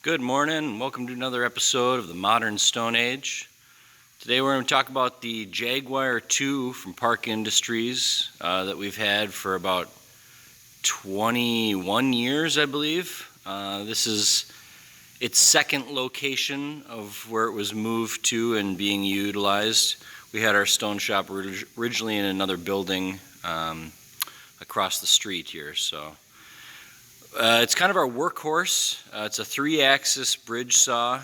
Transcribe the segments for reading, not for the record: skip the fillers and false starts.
Good morning, welcome to another episode of the Modern Stone Age. Today we're going to talk about the Jaguar 2 from Park Industries that we've had for about 21 years, I believe. This is its second location of where it was moved to and being utilized. We had our stone shop originally in another building across the street here. It's kind of our workhorse. It's a 3-axis bridge saw.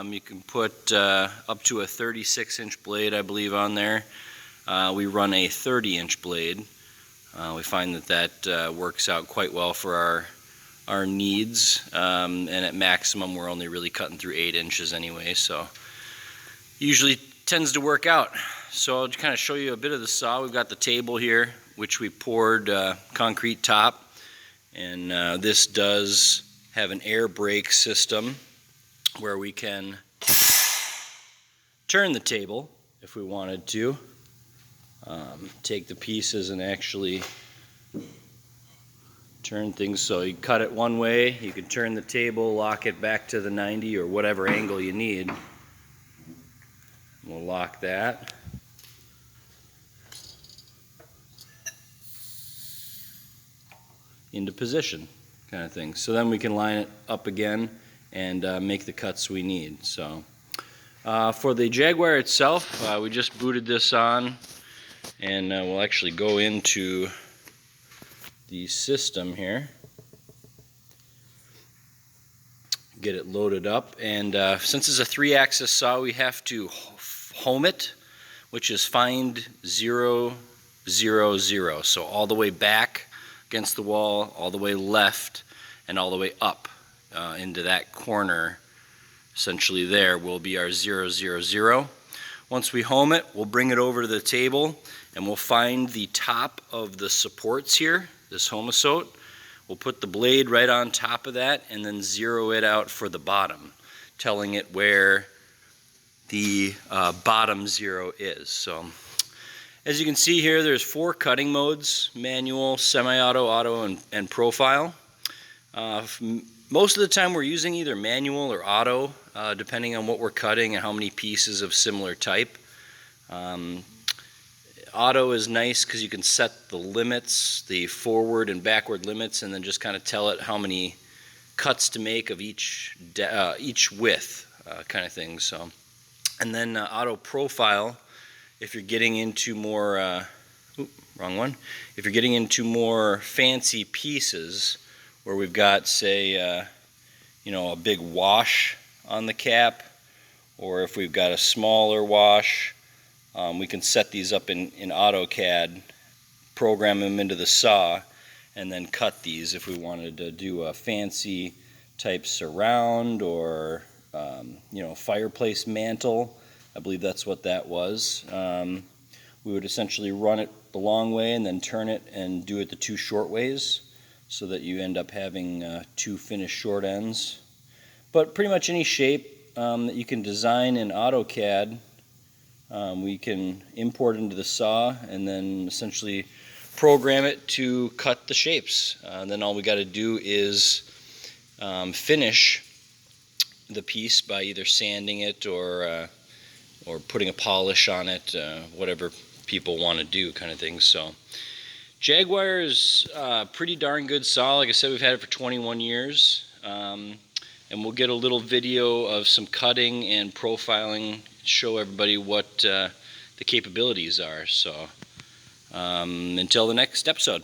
You can put up to a 36-inch blade, I believe, on there. We run a 30-inch blade. We find that works out quite well for our needs. And at maximum, we're only really cutting through 8 inches anyway, so usually tends to work out. So I'll just kind of show you a bit of the saw. We've got the table here, which we poured concrete top. And this does have an air brake system where we can turn the table if we wanted to. Take the pieces and actually turn things. So you cut it one way, you can turn the table, lock it back to the 90 or whatever angle you need. We'll lock that. Into position, kind of thing. So then we can line it up again and make the cuts we need. So for the Jaguar itself, we just booted this on, and we'll actually go into the system here, get it loaded up, and since it's a 3-axis saw, we have to home it, which is find 0, 0, 0. So all the way back against the wall, all the way left, and all the way up into that corner. Essentially there will be our 0, 0, 0. Once we home it, we'll bring it over to the table and we'll find the top of the supports here, this homosote. We'll put the blade right on top of that and then zero it out for the bottom, telling it where the bottom 0 is. So as you can see here, there's 4 cutting modes: manual, semi-auto, auto, and profile. Most of the time we're using either manual or auto, depending on what we're cutting and how many pieces of similar type. Auto is nice because you can set the limits, the forward and backward limits, and then just kind of tell it how many cuts to make of each width, kind of thing. So, and then auto profile, if you're getting into more, wrong one. If you're getting into more fancy pieces where we've got, say, a big wash on the cap, or if we've got a smaller wash, we can set these up in AutoCAD, program them into the saw, and then cut these if we wanted to do a fancy type surround or, fireplace mantle. I believe that's what that was. We would essentially run it the long way and then turn it and do it the 2 short ways so that you end up having 2 finished short ends. But pretty much any shape that you can design in AutoCAD, we can import into the saw and then essentially program it to cut the shapes. And then all we got to do is finish the piece by either sanding it or putting a polish on it, whatever people want to do, kind of thing. So Jaguar is a pretty darn good saw. Like I said, we've had it for 21 years. And we'll get a little video of some cutting and profiling, show everybody what the capabilities are. So until the next episode.